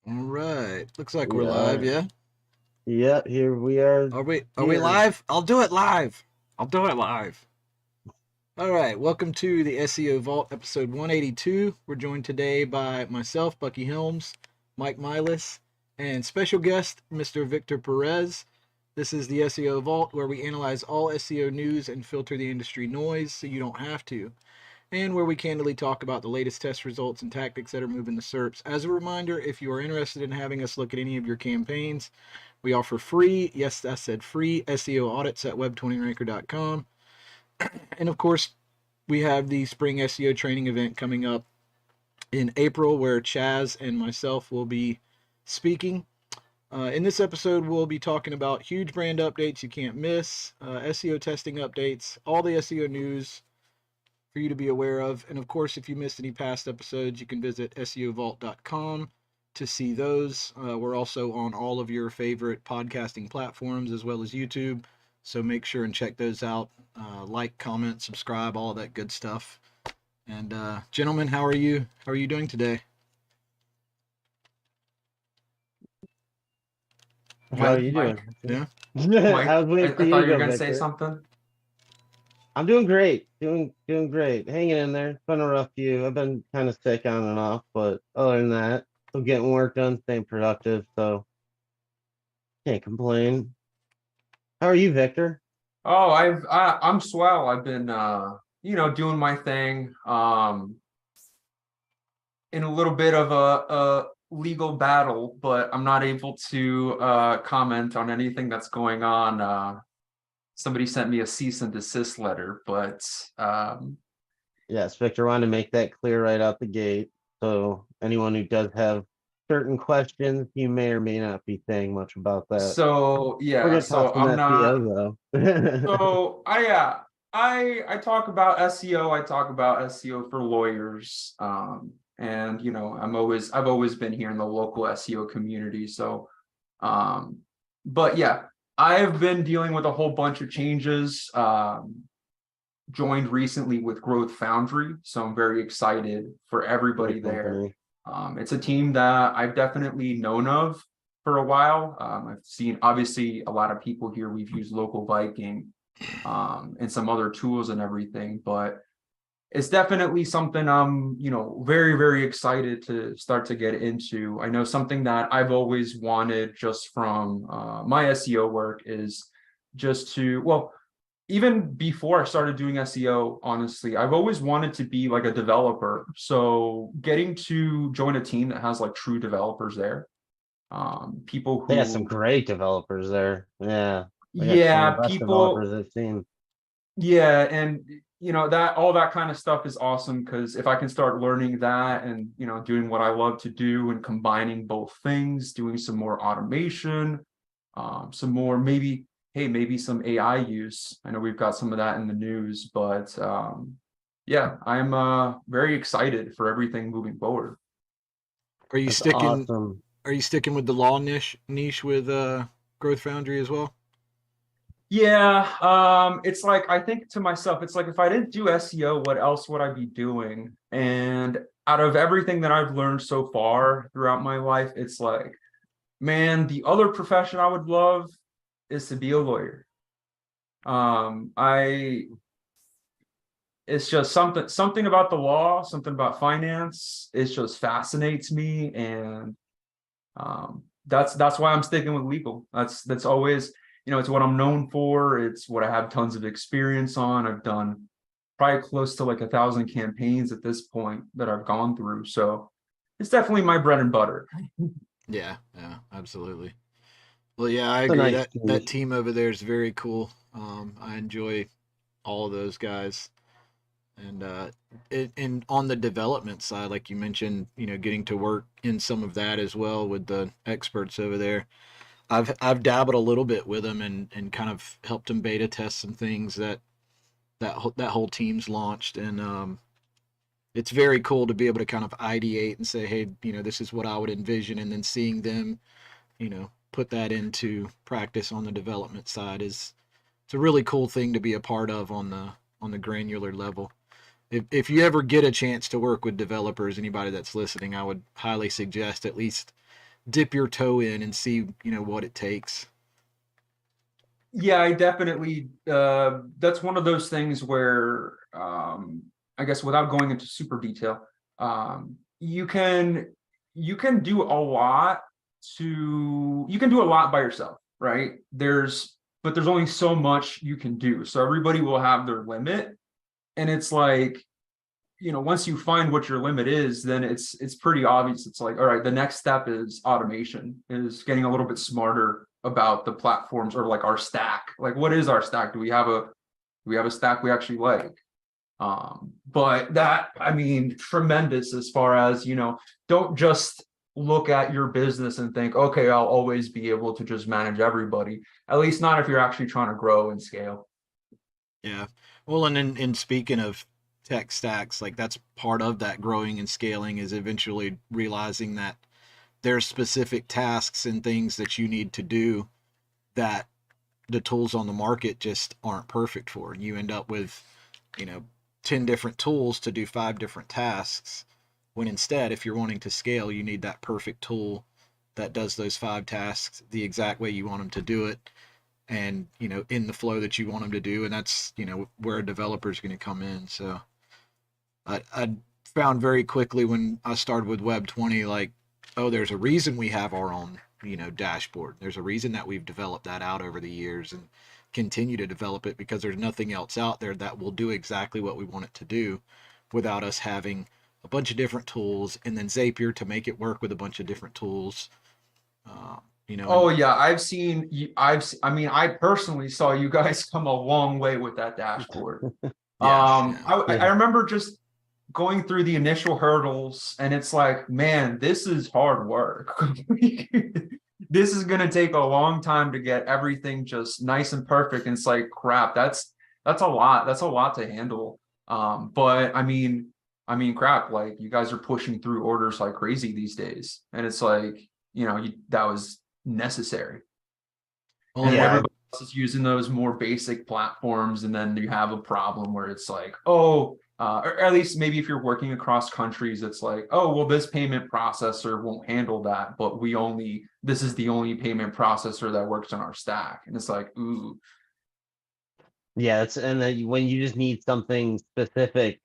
All right. Looks like we're We live, are. yeah? Yeah, here we are. Are we Here. live? I'll do it live. I'll do it live. All right. Welcome to the SEO Vault episode 182. We're joined today by myself, Bucky Helms, Mike Milas, and special guest, Mr. Victor Perez. This is the SEO Vault where we analyze all SEO news and filter the industry noise so you don't have to, and where we candidly talk about the latest test results and tactics that are moving the SERPs. As a reminder, if you are interested in having us look at any of your campaigns, we offer free, yes, I said free, SEO audits at web20ranker.com. And of course, we have the spring SEO training event coming up in April where Chaz and myself will be speaking. In this episode, we'll be talking about huge brand updates you can't miss, SEO testing updates, all the SEO news for you to be aware of. And of course, if you missed any past episodes, you can visit SEOvault.com to see those. We're also on all of your favorite podcasting platforms as well as YouTube. So make sure and check those out. Like, comment, subscribe, all of that good stuff. And gentlemen, how are you? How are you doing today? How are Mike, you Mike, doing? Yeah. I was I waiting for you thought to you were go, gonna say Victor. something. I'm doing great. Doing great. Hanging in there. It's been a rough few. I've been kind of sick on and off, but other than that, still getting work done, staying productive, so can't complain. How are you, Victor? Oh, I'm swell. I've been doing my thing. In a little bit of a legal battle, but I'm not able to comment on anything that's going on. Somebody sent me a cease and desist letter, but Yes, Victor wanted to make that clear right out the gate. So anyone who does have certain questions, you may or may not be saying much about that. so We're yeah, gonna talk so some I'm not. SEO though. So I talk about SEO. I talk about SEO for lawyers. And I've always been here in the local SEO community. So but yeah, I've been dealing with a whole bunch of changes. Joined recently with Growth Foundry, so I'm very excited for everybody Great there. company. It's a team that I've definitely known of for a while. I've seen obviously a lot of people here. We've used Local Viking and some other tools and everything, but it's definitely something I'm, very, very excited to start to get into. I know something that I've always wanted just from my SEO work is just to, well, even before I started doing SEO, honestly, I've always wanted to be like a developer. So getting to join a team that has like true developers there, people They got some who, great developers there. Yeah, they got some of yeah, the best people, developers I've seen. yeah, and that all that kind of stuff is awesome because if I can start learning that and doing what I love to do and combining both things, doing some more automation, some more maybe some AI use. I know we've got some of that in the news, but yeah, I'm very excited for everything moving forward. Are you That's sticking awesome. are you sticking with the law niche with Growth Foundry as well? Yeah, it's like I think to myself, it's like if I didn't do SEO, what else would I be doing? And out of everything that I've learned so far throughout my life, it's like, man, the other profession I would love is to be a lawyer. I It's just something about the law, something about finance. It just fascinates me, and that's why I'm sticking with legal. That's always, it's what I'm known for. It's what I have tons of experience on. I've done probably close to like 1,000 campaigns at this point that I've gone through. So it's definitely my bread and butter. Yeah, absolutely. Well, yeah, I It's a agree. nice That team. team over there is very cool. I enjoy all of those guys. And and on the development side, like you mentioned, getting to work in some of that as well with the experts over there. I've dabbled a little bit with them and kind of helped them beta test some things that whole team's launched, and it's very cool to be able to kind of ideate and say, hey, this is what I would envision, and then seeing them, put that into practice on the development side is it's a really cool thing to be a part of on the granular level. If you ever get a chance to work with developers, anybody that's listening, I would highly suggest at least dip your toe in and see, what it takes. Yeah, I definitely, that's one of those things where, I guess without going into super detail, you can do a lot you can do a lot by yourself, right? But there's only so much you can do. So everybody will have their limit. And it's like, once you find what your limit is, then it's pretty obvious. It's like, all right, the next step is automation, is getting a little bit smarter about the platforms, or like our stack. Like, what is our stack? Do we have a stack we actually like? But that, I mean, tremendous as far as, don't just look at your business and think, okay, I'll always be able to just manage everybody. At least not if you're actually trying to grow and scale. Yeah. Well, and in speaking of tech stacks, like that's part of that growing and scaling, is eventually realizing that there's specific tasks and things that you need to do that the tools on the market just aren't perfect for. You end up with, you know, 10 different tools to do 5 different tasks, when instead, if you're wanting to scale, you need that perfect tool that does those 5 tasks the exact way you want them to do it, and, in the flow that you want them to do. And that's, where a developer is going to come in. So I found very quickly when I started with Web 20, like, oh, there's a reason we have our own, dashboard. There's a reason that we've developed that out over the years and continue to develop it, because there's nothing else out there that will do exactly what we want it to do without us having a bunch of different tools, and then Zapier to make it work with a bunch of different tools. Oh yeah, I've seen you. I mean, I personally saw you guys come a long way with that dashboard. Yeah. I remember just going through the initial hurdles, and it's like, man, this is hard work. This is gonna take a long time to get everything just nice and perfect. And it's like, crap, that's a lot. That's a lot to handle. But crap, like you guys are pushing through orders like crazy these days, and it's like, that was necessary. Well, And Yeah. everybody else is using those more basic platforms, and then you have a problem where it's like, oh, or at least maybe if you're working across countries, it's like, oh, well, this payment processor won't handle that, but this is the only payment processor that works on our stack. And it's like, ooh. Yeah, and then when you just need something specific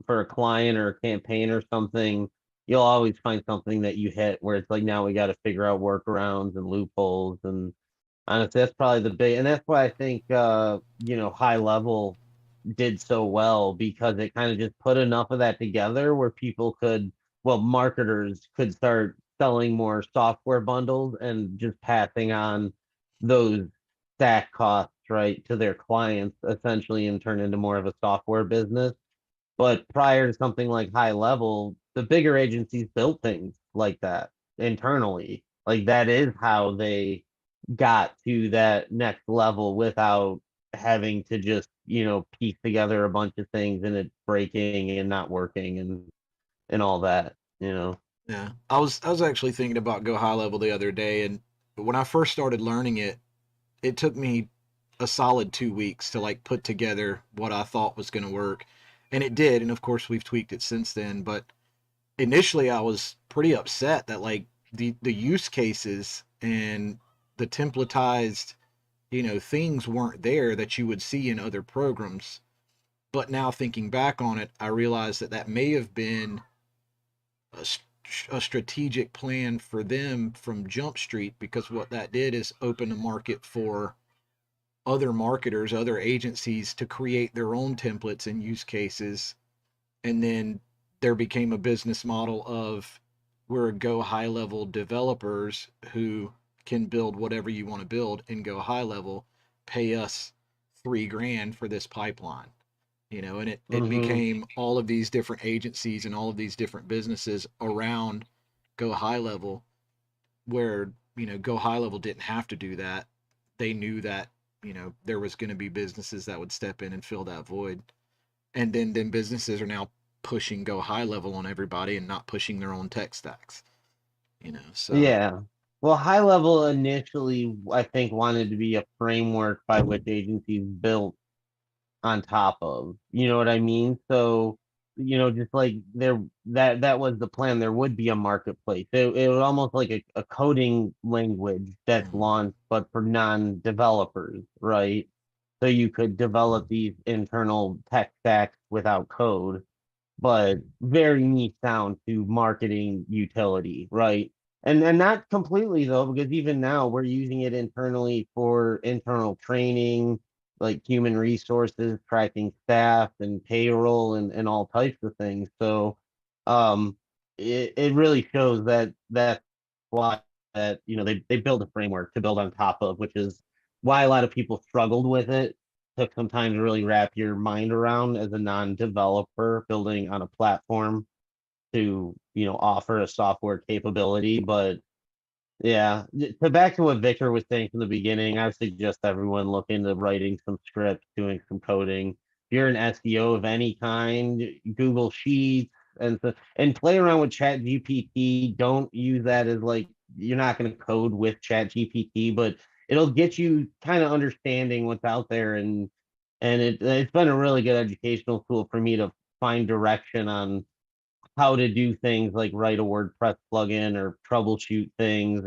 for a client or a campaign or something, you'll always find something that you hit where it's like, now we got to figure out workarounds and loopholes. And honestly, that's probably and that's why I think high level did so well, because it kind of just put enough of that together where marketers could start selling more software bundles and just passing on those stack costs, right, to their clients, essentially, and turn into more of a software business. But prior to something like high level, the bigger agencies built things like that internally. Like that is how they got to that next level without having to just, piece together a bunch of things and it breaking and not working and all that. Yeah, I was actually thinking about Go High Level the other day, and when I first started learning it, it took me a solid 2 weeks to like put together what I thought was going to work, and it did. And of course, we've tweaked it since then. But initially, I was pretty upset that like the use cases and the templatized, things weren't there that you would see in other programs. But now thinking back on it, I realized that that may have been a, a strategic plan for them from Jump Street, because what that did is open the market for other marketers, other agencies to create their own templates and use cases. And then there became a business model of, we're Go High Level developers who can build whatever you want to build and Go High Level, pay us $3,000 for this pipeline. And it became all of these different agencies and all of these different businesses around Go High Level, where, Go High Level didn't have to do that. They knew that, there was going to be businesses that would step in and fill that void. And then businesses are now pushing Go High Level on everybody and not pushing their own tech stacks. So Yeah. Well, high level initially, I think, wanted to be a framework by which agencies built on top of. You know what I mean? So just like that was the plan. There would be a marketplace. It was almost like a coding language that's launched, but for non-developers, right? So you could develop these internal tech stacks without code, but very niche down to marketing utility, right? And not completely though, because even now we're using it internally for internal training, like human resources, tracking staff and payroll and all types of things. So it really shows that's why that they build a framework to build on top of, which is why a lot of people struggled with it. Took some time to really wrap your mind around as a non-developer building on a platform to offer a software capability. But yeah, to back to what Victor was saying from the beginning, I would suggest everyone look into writing some scripts, doing some coding. If you're an SEO of any kind, Google Sheets and play around with Chat GPT. Don't use that as like you're not going to code with Chat GPT, but it'll get you kind of understanding what's out there, and it's been a really good educational tool for me to find direction on how to do things like write a WordPress plugin or troubleshoot things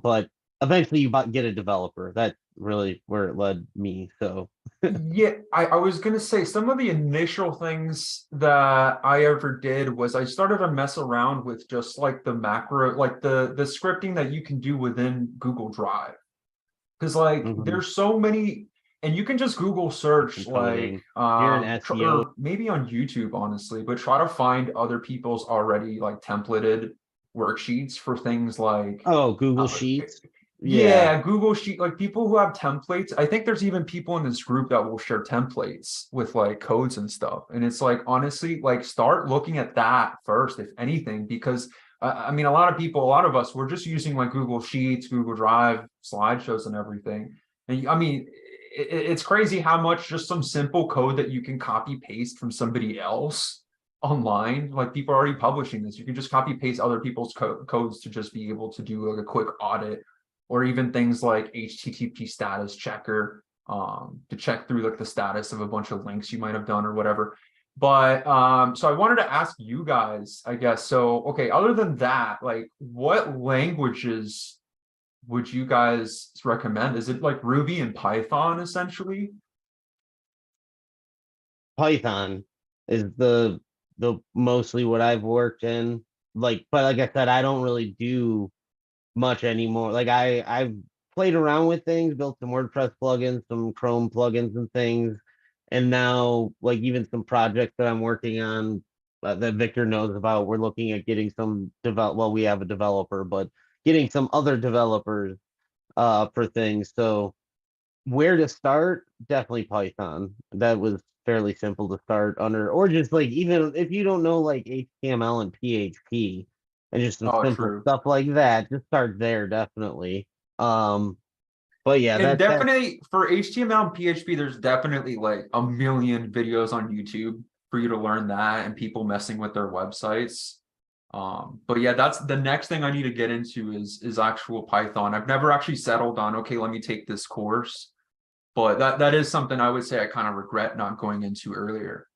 but eventually you get a developer. That's really where it led me. So Yeah, I was gonna say some of the initial things that I ever did was I started to mess around with just like the macro, like the scripting that you can do within Google Drive. Because like mhm, there's so many, and you can just Google some search like coding. If you're an SEO, or maybe on YouTube, honestly, but try to find other people's already like templated worksheets for things like oh, Google uh, Sheets. Yeah. yeah, Google Sheet, like people who have templates. I think there's even people in this group that will share templates with like codes and stuff. And it's like, honestly, like start looking at that first, if anything, because I mean, a lot of people, a lot of us, we're just using like Google Sheets, Google Drive, slideshows and everything. And I mean, it's crazy how much just some simple code that you can copy paste from somebody else online, like people are already publishing this. You can just copy paste other people's codes to just be able to do like a quick audit, or even things like HTTP status checker to check through like the status of a bunch of links you might have done or whatever. But so I wanted to ask you guys, I guess. So, okay, other than that, like what languages would you guys recommend? Is it like Ruby and Python essentially? Python is the mostly what I've worked in. But like I said, I don't really do much anymore. Like I've played around with things, built some WordPress plugins, some Chrome plugins and things, and now like even some projects that I'm working on that Victor knows about. We're looking at getting some develop. Well, we have a developer, but getting some other developers for things. So where to start? Definitely Python. That was fairly simple to start under, or just like even if you don't know like HTML and PHP and just some Oh, simple true. stuff like that, just start there definitely. But yeah, And that definitely for HTML and PHP, there's definitely like a million videos on YouTube for you to learn that and people messing with their websites. But yeah, that's the next thing I need to get into is actual Python. I've never actually settled on, okay, let me take this course, but that is something I would say I kind of regret not going into earlier.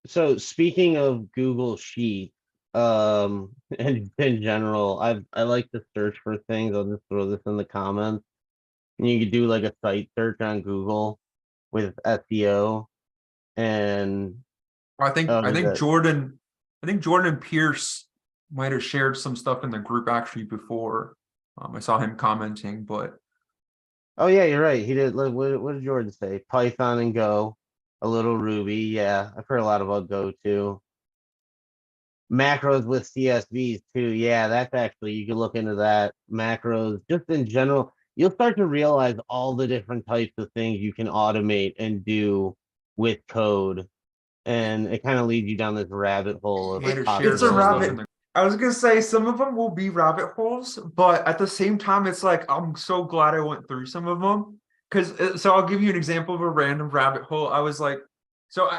so speaking of Google Sheets, and in general, I like to search for things. I'll just throw this in the comments. And you could do like a site search on Google with SEO and I think oh, I think that Jordan, I think Jordan and Pierce might have shared some stuff in the group actually before. I saw him commenting, but Oh yeah, you're right. He did. Like, what did Jordan say? Python and Go, a little Ruby. Yeah, I've heard a lot about Go too. Macros with CSVs too. Yeah, that's actually you can look into that. Macros, just in general, you'll start to realize all the different types of things you can automate and do with code, and it kind of leads you down this rabbit hole of might have shared It's a some stuff possibilities. in rabbit. the I was gonna say some of them will be rabbit holes, but at the same time, it's like I'm so glad I went through some of them. Because so I'll give you an example of a random rabbit hole. I was like, so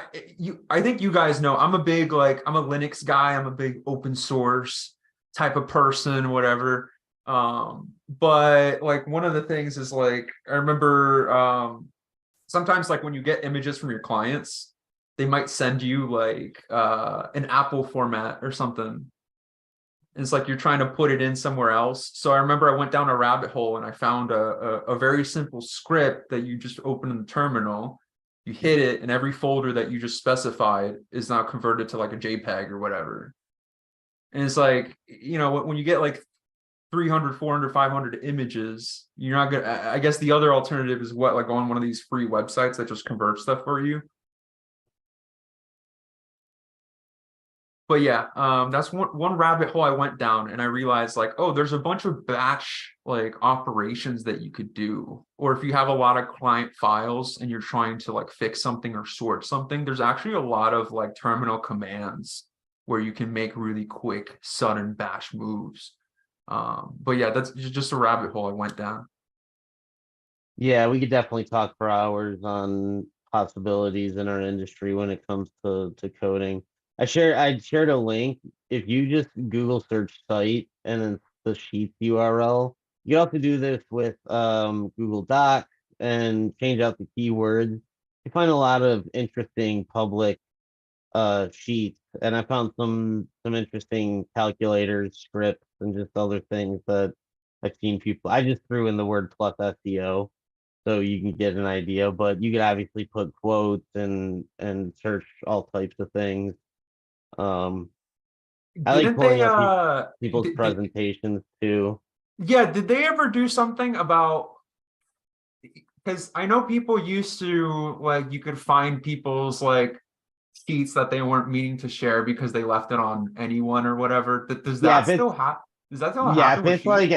I think you guys know I'm a big like I'm a Linux guy. I'm a big open source type of person, whatever. But like one of the things is like I remember sometimes like when you get images from your clients. they might send you like an Apple format or something. It's like you're trying to put it in somewhere else. So I remember I went down a rabbit hole and I found a very simple script that you just open in the terminal, you hit it, and every folder that you just specified is now converted to like a JPEG or whatever. And it's like, you know, when you get like 300, 400, 500 images, you're not gonna, I guess the other alternative is what, like on one of these free websites that just convert stuff for you. But yeah, that's one rabbit hole I went down, and I realized like, oh, there's a bunch of batch like operations that you could do. Or if you have a lot of client files and you're trying to like fix something or sort something, there's actually a lot of like terminal commands where you can make really quick, sudden batch moves. But yeah, that's just a rabbit hole I went down. Yeah, we could definitely talk for hours on possibilities in our industry when it comes to coding. I shared a link. If you just Google search site and then the Sheets URL, you have to do this with Google Docs and change out the keywords. You find a lot of interesting public sheets, and I found some interesting calculators, scripts, and just other things that I've seen people. I just threw in the word plus SEO so you can get an idea, but you could obviously put quotes and search all types of things. Um, I like Didn't they pulling up people's presentations too. yeah, did they ever do something about, because I know people used to like, you could find people's like sheets that they weren't meaning to share because they left it on anyone or whatever. Does Yeah, that if it's still happen? Does that still yeah, happen with sheets?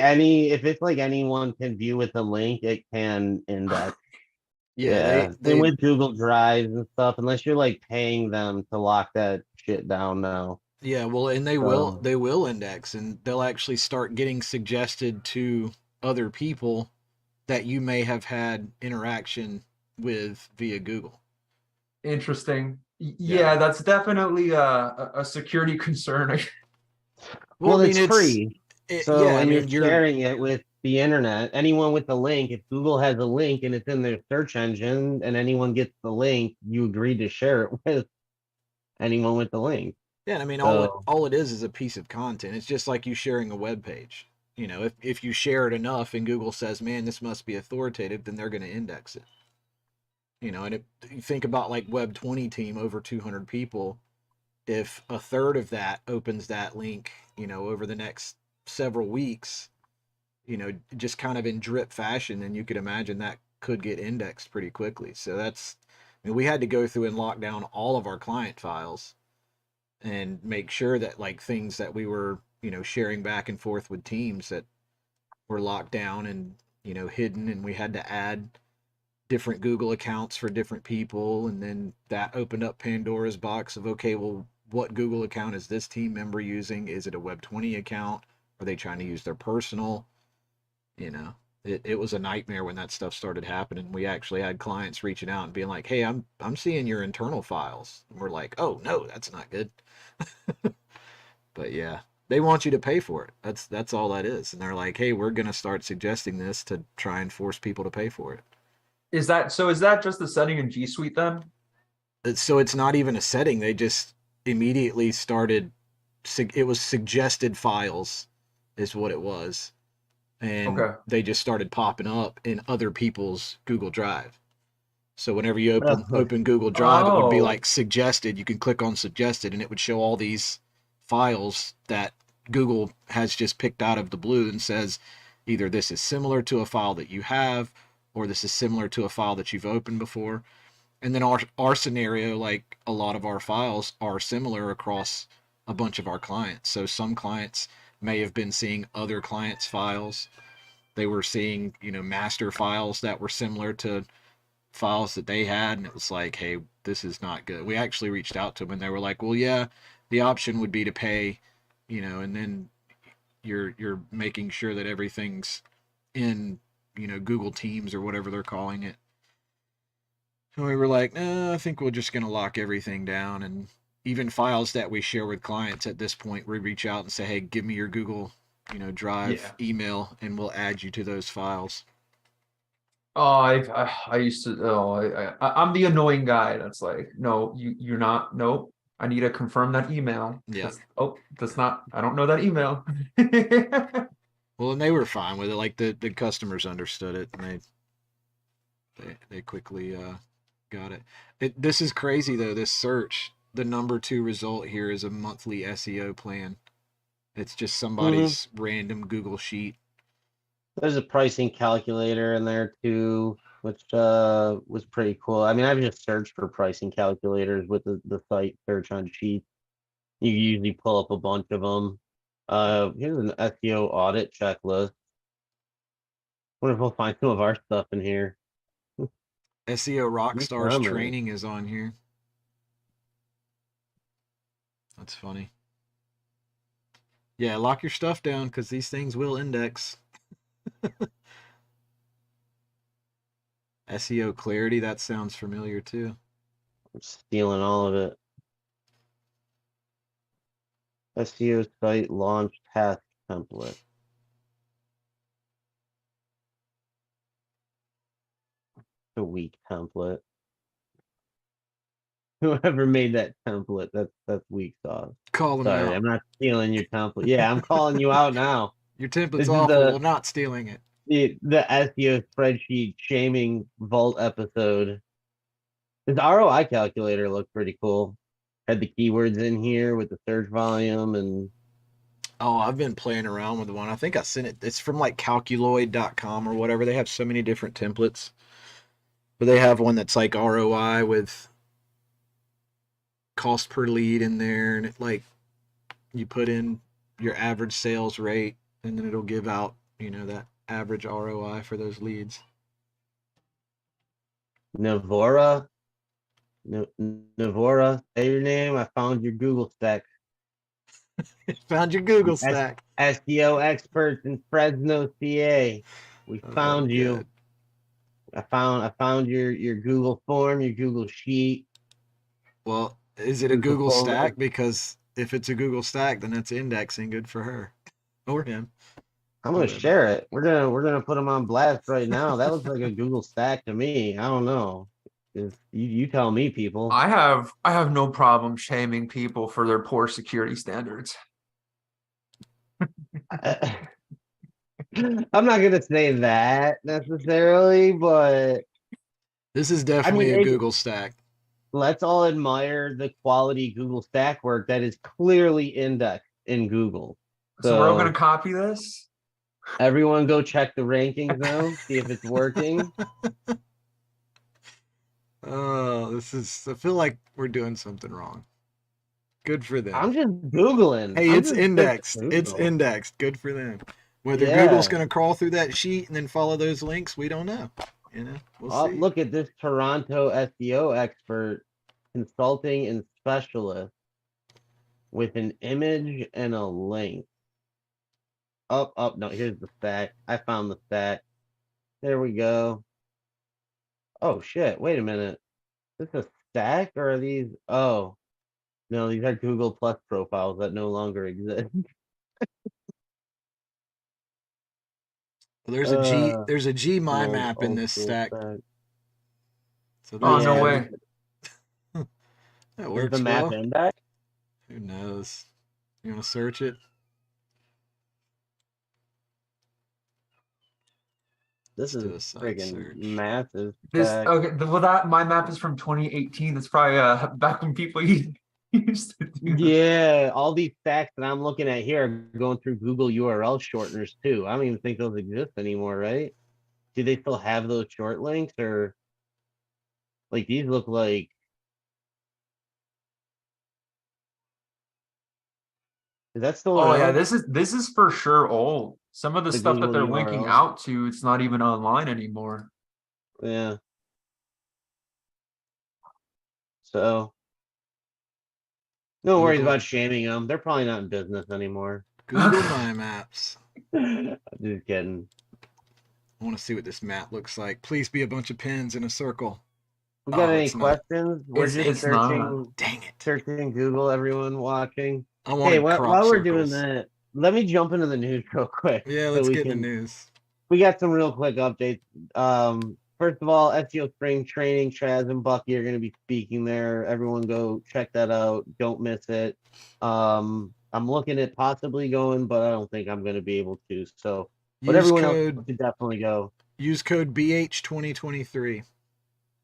if it's like anyone can view with a link, it can index. Yeah, Yeah, and they with Google Drives and stuff, unless you're like paying them to lock that shit down now. yeah, well, and So they will index, and they'll actually start getting suggested to other people that you may have had interaction with via Google. Interesting. Yeah. Yeah, that's definitely a security concern. Well, well, I mean, it's free. So, yeah, I and you're mean, you're sharing it with the internet. Anyone with the link, if Google has a link and it's in their search engine and anyone gets the link, you agree to share it with anyone with the link. yeah, I mean, So, all it is a piece of content. It's just like you sharing a web page. You know, if you share it enough and Google says, "Man, this must be authoritative," then they're going to index it. You know, and if you think about like Web 20 team over 200 people, if a third of that opens that link, you know, over the next several weeks, you know, just kind of in drip fashion, then you could imagine that could get indexed pretty quickly. So that's, I mean, we had to go through and lock down all of our client files and make sure that like things that we were, you know, sharing back and forth with teams that were locked down and, you know, hidden, and we had to add different Google accounts for different people, and then that opened up Pandora's box of, okay, well, what Google account is this team member using? Is it a Web 20 account? Are they trying to use their personal? You know, it was a nightmare when that stuff started happening. We actually had clients reaching out and being like, "Hey, I'm seeing your internal files." And we're like, "Oh no, that's not good." But yeah, they want you to pay for it. That's all that is. And they're like, "Hey, we're gonna start suggesting this to try and force people to pay for it." Is that so? Is that just the setting in G Suite then? So it's not even a setting. They just immediately started. It was suggested files, is what it was, and Okay. they just started popping up in other people's Google Drive. So whenever you uh, open Google Drive, it would be Oh, like suggested. You can click on suggested, and it would show all these files that Google has just picked out of the blue and says either this is similar to a file that you have, or this is similar to a file that you've opened before. And then our scenario, like a lot of our files are similar across a bunch of our clients. So some clients may have been seeing other clients' files. They were seeing, you know, master files that were similar to files that they had, and it was like, hey, this is not good. We actually reached out to them, and they were like, well, yeah, the option would be to pay, you know, and then you're making sure that everything's in, you know, Google Teams or whatever they're calling it. So we were like, no, I think we're just gonna lock everything down, and even files that we share with clients at this point, we reach out and say, hey, give me your Google, you know, Drive yeah. email, and we'll add you to those files. Oh, I used to. Oh, I'm the annoying guy. That's like, no, you're not. Nope. I need to confirm that email. Yeah. That's not. I don't know that email. Well, and they were fine with it. Like the customers understood it, and they quickly got it. This is crazy though. This search, the number 2 result here is a monthly SEO plan. It's just somebody's random Google sheet. There's a pricing calculator in there too, which was pretty cool. I mean, I've just searched for pricing calculators with the site search on Sheets. You usually pull up a bunch of them. Here's an SEO audit checklist. Wonder if we'll find some of our stuff in here. SEO Rockstars E-commerce. training is on here. That's funny. Yeah, lock your stuff down because these things will index. SEO clarity, that sounds familiar too. I'm stealing all of it. SEO site launch task template. A weak template. Whoever made that template, that's weak sauce. Call them Sorry, out. I'm not stealing your template. Yeah, I'm calling you out now. Your template's This is awful. the- We're not stealing it. The SEO spreadsheet shaming vault episode. This ROI calculator looked pretty cool. Had the keywords in here with the search volume and Oh, I've been playing around with one. I think I sent it. It's from like calculoid.com or whatever. They have so many different templates. But they have one that's like ROI with cost per lead in there, and it like you put in your average sales rate and then it'll give out, that average ROI for those leads. Navora. Navora, say your name. I found your Google stack. Found your Google stack. SEO experts in Fresno, CA. We found you. Good. I found your Google form, your Google sheet. Well, is it a Google Google folder. stack? Because if it's a Google stack, then that's indexing good for her or him. I'm gonna Whatever. share it. We're gonna put them on blast right now. That looks like a Google stack to me. I don't know. You tell me, people. I have no problem shaming people for their poor security standards. I'm not gonna say that necessarily, but This is definitely a it- Google stack. let's all admire the quality Google stack work that is clearly indexed in Google. So we're all gonna copy this. Everyone go check the rankings now, see if it's working. Oh, I feel like we're doing something wrong. Good for them. I'm just Googling. Hey, I'm it's just indexed. Google. It's indexed. Good for them. Whether Yeah. Google's going to crawl through that sheet and then follow those links, we don't know. We'll see. Look at this Toronto SEO expert consulting and specialist with an image and a link. No, here's the stack. I found the stack. There we go. Oh shit, wait a minute. Is this a stack or are these? Oh, no, these are Google Plus profiles that no longer exist. Well, there's a G my map in this stack. So Oh, there's no Yeah. way. that Is works the map well. index? Who knows? You want to search it? This Let's do is a site friggin' search. massive. This stack. okay. Well, that my map is from 2018. That's probably back when people used to do that. Yeah, all these stacks that I'm looking at here are going through Google URL shorteners too. I don't even think those exist anymore, right? Do they still have those short links or like these look like? Is that still Oh yeah, around? this is for sure old. Some of the The stuff that Google they're linking URL. out to, it's not even online anymore. Yeah. So no worries Google. about shaming them. They're probably not in business anymore. Google My Maps. I'm just kidding. I want to see what this map looks like. Please be a bunch of pins in a circle. We got Oh, any it's not. questions? We're It's just not. searching. Dang it. Searching Google. Everyone watching. I wanted Hey, crop while we're circles. doing that, let me jump into the news real quick. Yeah, so let's we get in can- the news. We got some real quick updates. first of all, SEO Spring Training, Chaz and Bucky are going to be speaking there. Everyone go check that out. Don't miss it. I'm looking at possibly going, but I don't think I'm going to be able to. So, but Use everyone else code should definitely go. BH2023.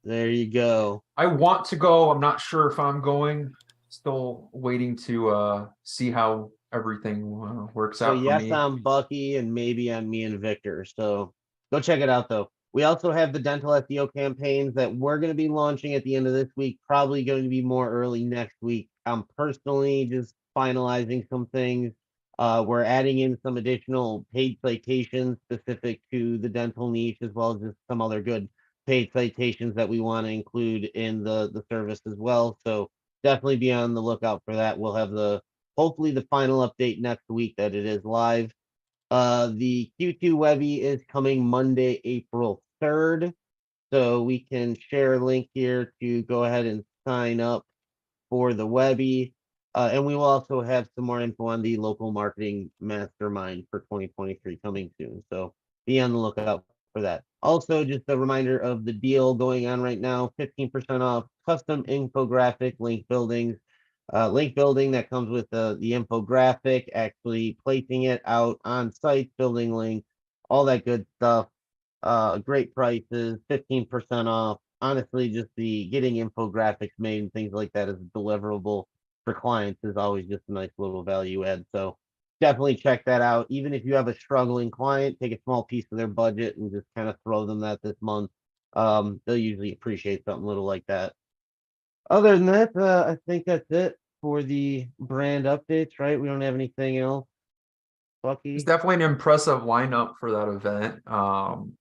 There you go. I want to go. I'm not sure if I'm going. Still waiting to see how everything works So out for yes, me. I'm Bucky, and maybe I'm me and Victor. So go check it out though. We also have the dental SEO campaigns that we're going to be launching at the end of this week, probably going to be more early next week. I'm personally just finalizing some things. We're adding in some additional paid citations specific to the dental niche, as well as just some other good paid citations that we want to include in the service as well. So definitely be on the lookout for that. We'll have hopefully the final update next week that it is live. The Q2 Webby is coming Monday, April 3rd. So we can share a link here to go ahead and sign up for the Webby. And we will also have some more info on the Local Marketing Mastermind for 2023 coming soon. So be on the lookout for that. Also, just a reminder of the deal going on right now, 15% off custom infographic link buildings. Link building that comes with the infographic, actually placing it out on sites, building links, all that good stuff. Great prices, 15% off. Honestly, just the getting infographics made and things like that as a deliverable for clients is always just a nice little value add. So definitely check that out. Even if you have a struggling client, take a small piece of their budget and just kind of throw them that this month. They'll usually appreciate something little like that. Other than that, I think that's it for the brand updates, right? We don't have anything else. It's Bucky, definitely an impressive lineup for that event.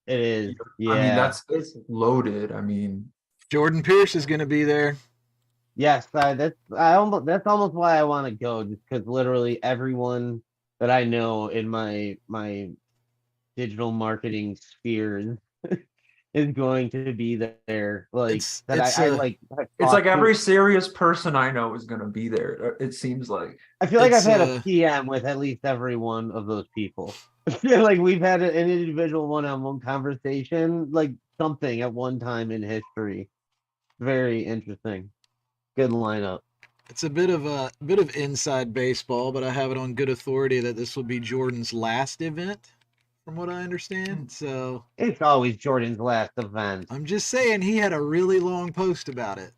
it is. I mean, Yeah. it's loaded. I mean, Jordan Pierce is going to be there. Yes, that's almost why I want to go, just because literally everyone that I know in my digital marketing spheres is going to be there. Like It's that it's I a like have it's like talked to. every serious person I know is going to be there. It seems like. I feel like I've it's had a PM with at least every one of those people. I feel like we've had an individual one-on-one conversation, like something at one time in history. Very interesting. Good lineup. it's a bit of inside baseball, but I have it on good authority that this will be Jordan's last event, from what I understand. So It's always Jordan's last event. I'm just saying he had a really long post about it,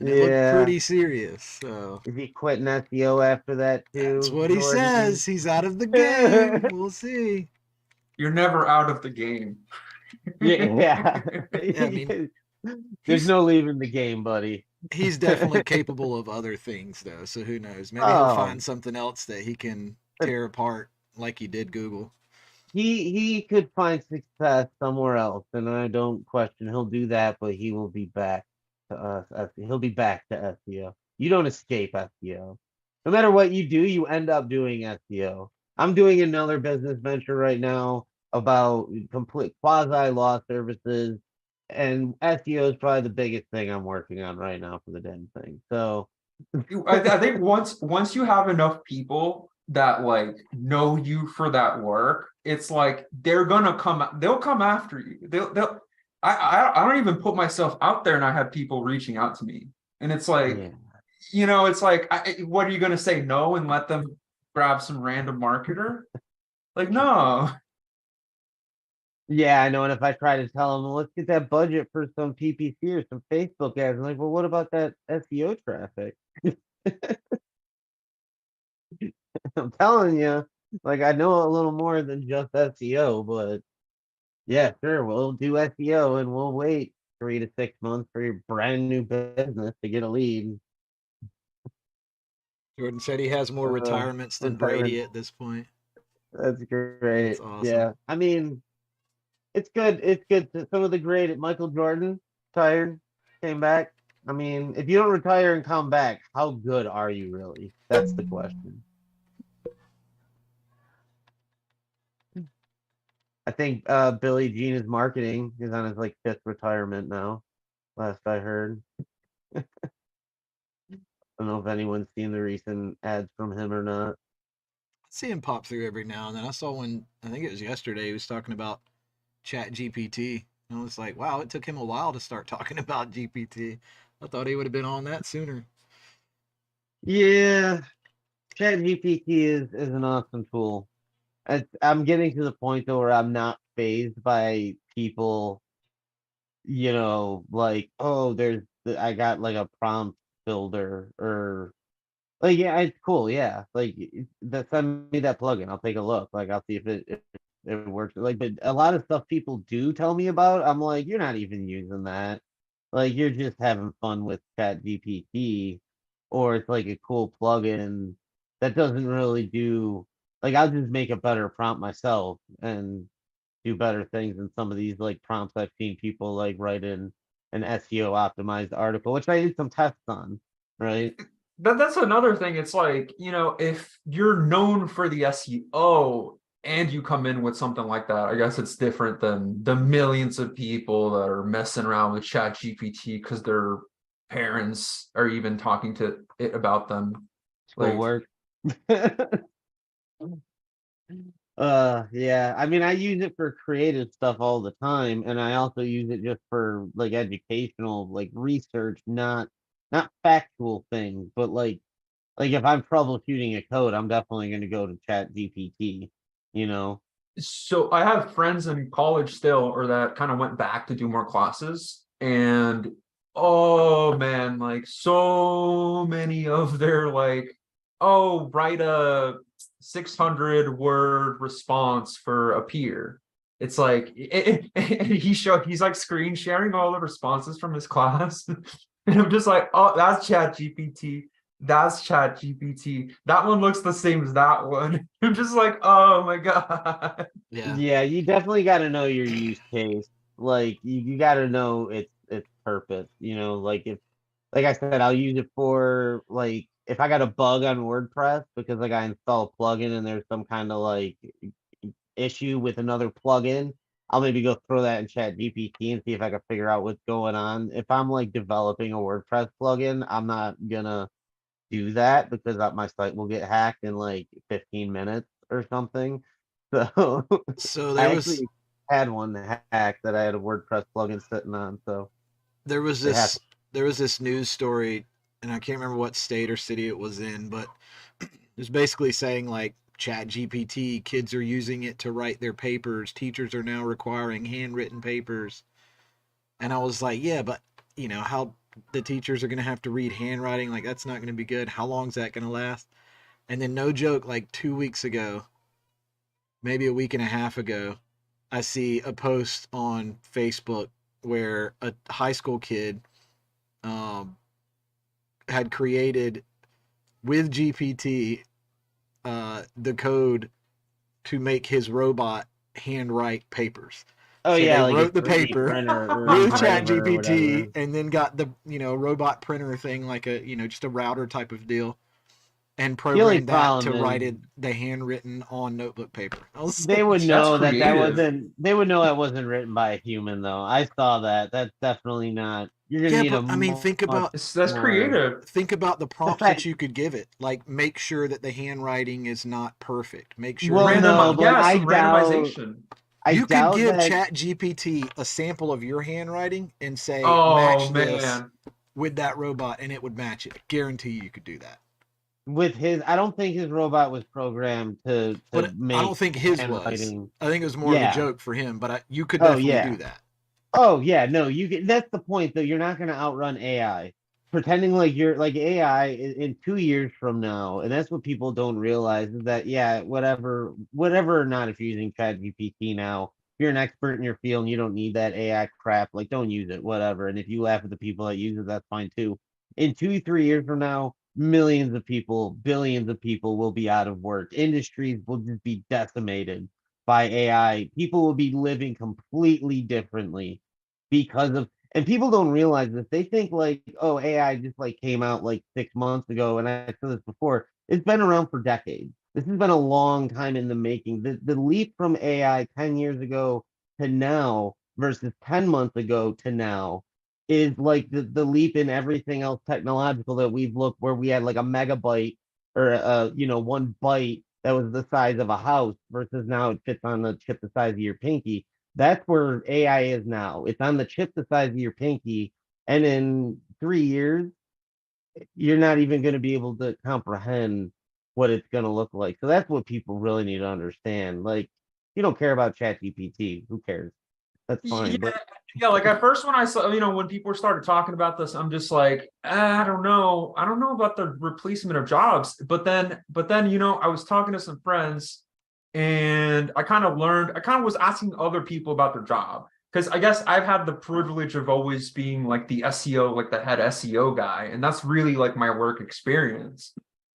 and it looked Yeah. pretty serious. So Is he quitting SEO after that that's too, what he Jordan? says. He's out of the game. We'll see. You're never out of the game. Yeah. Yeah, I mean, There's he's no leaving the game, buddy. he's definitely capable of other things though. So who knows? Maybe he'll Oh, find something else that he can tear apart like he did Google. he could find success somewhere else, and I don't question he'll do that, but he will be back to us. He'll be back to SEO. You don't escape SEO. No matter what you do, you end up doing SEO. I'm doing another business venture right now about complete quasi law services, and SEO is probably the biggest thing I'm working on right now for the damn thing. So I think once you have enough people that like know you for that work, it's like they'll come after you. I don't even put myself out there and I have people reaching out to me. And it's like, yeah. it's like, what are you going to say no and let them grab some random marketer? Like, no. Yeah, I know. And if I try to tell them, well, let's get that budget for some PPC or some Facebook ads, I'm like, well, what about that SEO traffic? I'm telling you, like, I know a little more than just SEO, but yeah, sure, we'll do SEO and we'll wait 3 to 6 months for your brand new business to get a lead. Jordan said he has more retirements than Retirement. Brady at this point. That's great. That's awesome. Yeah, I mean, it's good. It's good. Some of the great Michael Jordan retired, came back. I mean, if you don't retire and come back, how good are you really? That's the question. I think Billie Jean is marketing is on his like 5th retirement now. Last I heard. I don't know if anyone's seen the recent ads from him or not. I see him pop through every now and then. I saw one, I think it was yesterday, he was talking about Chat GPT. And I was like, wow, it took him a while to start talking about GPT. I thought he would have been on that sooner. Yeah, ChatGPT is an awesome tool. I'm getting to the point though where I'm not phased by people, like, oh, I got like a prompt builder or like, yeah, it's cool. Yeah, like send me that plugin. I'll take a look. Like, I'll see if it works. Like, but a lot of stuff people do tell me about, I'm like, you're not even using that. Like, you're just having fun with ChatGPT, or it's like a cool plugin that doesn't really do. Like, I'll just make a better prompt myself and do better things than some of these like prompts I've seen people like write in an SEO optimized article, which I did some tests on, right? That's another thing. It's like, if you're known for the SEO and you come in with something like that, I guess it's different than the millions of people that are messing around with Chat GPT because their parents are even talking to it about them. Like, Schoolwork. Yeah. I mean, I use it for creative stuff all the time, and I also use it just for like educational, like research, not factual things, but like if I'm troubleshooting a code, I'm definitely going to go to Chat GPT, you know. so I have friends in college still, or that kind of went back to do more classes, and oh man, like so many of their like, oh, write a 600 word response for a peer. It's like and he's like screen sharing all the responses from his class, and I'm just like, oh, that's Chat GPT. That's Chat GPT. That one looks the same as that one. I'm just like, oh my god. Yeah. Yeah, you definitely got to know your use case. Like you got to know its purpose. Like if, like I said, I'll use it for like if I got a bug on WordPress because like I install a plugin and there's some kind of like issue with another plugin, I'll maybe go throw that in Chat GPT and see if I can figure out what's going on. If I'm like developing a WordPress plugin, I'm not gonna do that because my site will get hacked in like 15 minutes or something. So So I there was actually had one hacked that I had a WordPress plugin sitting on. So there was it happened. this news story, and I can't remember what state or city it was in, but it was basically saying like Chat GPT, kids are using it to write their papers. Teachers are now requiring handwritten papers. And I was like, yeah, but how the teachers are going to have to read handwriting, like that's not going to be good. How long is that going to last? And then no joke, like 2 weeks ago, maybe a week and a half ago, I see a post on Facebook where a high school kid um, had created with GPT the code to make his robot handwrite papers. Oh So yeah, they like a wrote the 3D paper printer or with Chat engraver or GPT whatever. and then got the robot printer thing, like a just a router type of deal, and The only programmed that to problem write is it the handwritten on notebook paper. I was they like, would That's know that creative. wasn't. They would know that wasn't written by a human though. I saw that. That's definitely not. You're gonna yeah, need but a I mean, much That's more. creative. think about the The prompts that fact. you could give it. Like, make sure that the handwriting is not perfect. Make sure Well, that no, but Yeah, some randomization. I you could doubt give that. Chat GPT a sample of your handwriting and say, Oh match this man. with that robot, and it would match it. Guarantee you could do that. With his, I don't think his robot was programmed to But I don't make think his was. handwriting. I think it was more of a Yeah. joke for him. But you could Oh definitely do yeah. that. Oh yeah. No, you can. That's the point though. You're not gonna outrun AI. Pretending like you're like AI in 2 years from now, and that's what people don't realize is that yeah, whatever or not, if you're using ChatGPT now, if you're an expert in your field and you don't need that AI crap, like don't use it, whatever. And if you laugh at the people that use it, that's fine too. In 2, 3 years from now, millions of people, billions of people will be out of work. Industries will just be decimated by AI. People will be living completely differently because of, and people don't realize this. They think like, oh, AI just like came out like 6 months ago. And I said this before, it's been around for decades. This has been a long time in the making. The leap from AI 10 years ago to now versus 10 months ago to now is like the leap in everything else technological that we've looked, where we had like a megabyte or 1 byte that was the size of a house versus now it fits on a chip the size of your pinky. That's where AI is now. It's on the chip the size of your pinky, and in 3 years, you're not even going to be able to comprehend what it's going to look like. So that's what people really need to understand. Like, you don't care about ChatGPT, who cares? That's Yeah, fine. But yeah. Like at first, when I saw, when people started talking about this, I'm just like, I don't know. I don't know about the replacement of jobs. But then, I was talking to some friends, and I kind of learned. I kind of was asking other people about their job because I guess I've had the privilege of always being like the SEO, like the head SEO guy, and that's really like my work experience.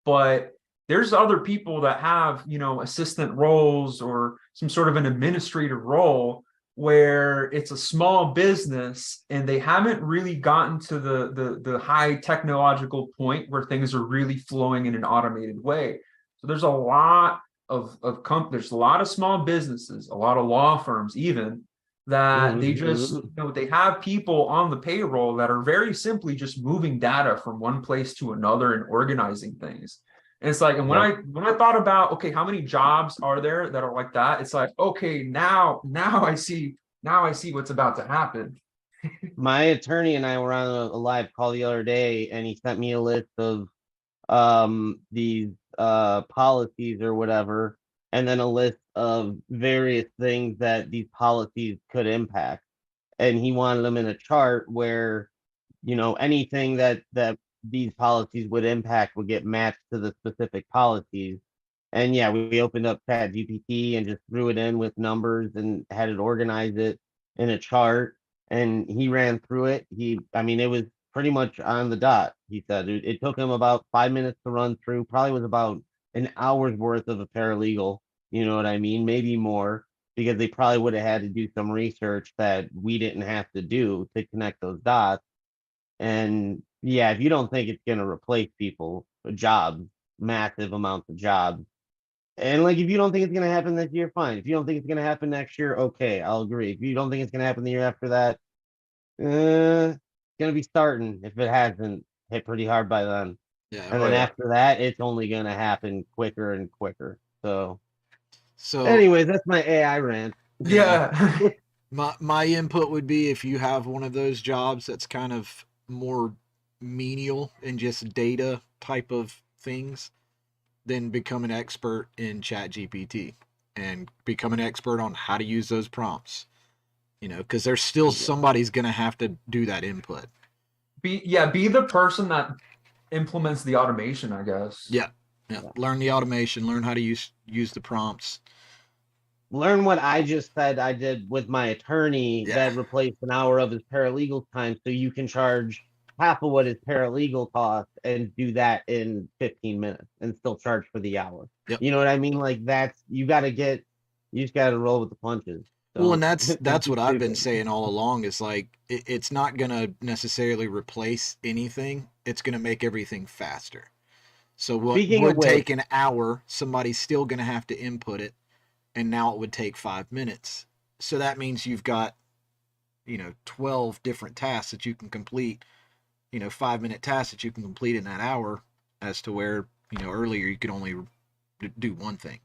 But there's other people that have, assistant roles or some sort of an administrative role where it's a small business and they haven't really gotten to the high technological point where things are really flowing in an automated way. So there's a lot there's a lot of small businesses, a lot of law firms even, that they just, they have people on the payroll that are very simply just moving data from one place to another and organizing things. And it's like, and when I thought about, okay, how many jobs are there that are like that? It's like, okay, now I see what's about to happen. my attorney and I were on a live call the other day, and he sent me a list of these policies or whatever, and then a list of various things that these policies could impact. And he wanted them in a chart where, anything that these policies would impact would get matched to the specific policies. And yeah, we opened up Chat GPT and just threw it in with numbers and had it organize it in a chart. And he ran through it. I mean, it was pretty much on the dot. He said it took him about 5 minutes to run through, probably was about an hour's worth of a paralegal. You know what I mean? Maybe more, because they probably would have had to do some research that we didn't have to do to connect those dots. And yeah, if you don't think it's going to replace people, jobs, massive amounts of jobs, and like, if you don't think it's going to happen this year, fine. If you don't think it's going to happen next year, okay, I'll agree. If you don't think it's going to happen the year after that, it's going to be starting, if it hasn't hit pretty hard by then. Yeah. And then after that, it's only going to happen quicker and quicker. So anyways, that's my AI rant. Yeah. My input would be, if you have one of those jobs that's kind of more menial and just data type of things, then become an expert in Chat GPT and become an expert on how to use those prompts. Because there's still somebody's going to have to do that input. Be the person that implements the automation, I guess. Yeah. Learn the automation, learn how to use the prompts. Learn what I just said I did with my attorney that replaced an hour of his paralegal time, so you can charge half of what his paralegal costs and do that in 15 minutes and still charge for the hour. Yep. You know what I mean? Like, you just got to roll with the punches. Well, and that's what I've been saying all along, is like, it's not going to necessarily replace anything. It's going to make everything faster. So what would take an hour, somebody's still going to have to input it, and now it would take 5 minutes. So that means you've got, 12 different tasks that you can complete, 5-minute tasks that you can complete in that hour, as to where, earlier you could only do one thing.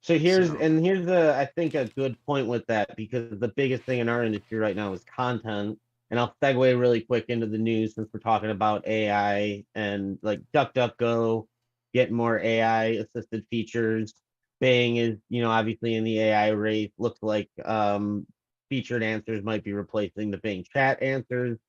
So here's I think a good point with that, because the biggest thing in our industry right now is content. And I'll segue really quick into the news, since we're talking about AI and like DuckDuckGo getting more AI assisted features. Bing is, obviously in the AI race. Looks like featured answers might be replacing the Bing chat answers.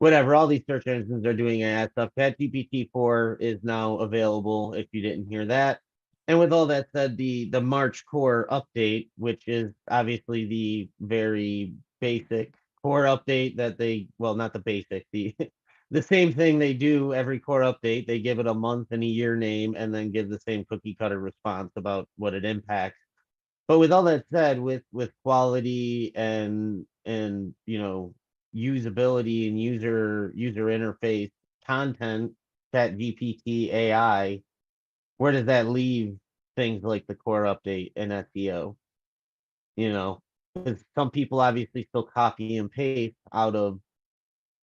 Whatever, all these search engines are doing AI stuff. ChatGPT 4 is now available, if you didn't hear that. And with all that said, the March core update, which is obviously the very basic core update that not the basic, the same thing they do every core update. They give it a month and a year name, and then give the same cookie cutter response about what it impacts. But with all that said, with quality and usability and user interface content, that GPT AI, where does that leave things like the core update and SEO? Because some people obviously still copy and paste out of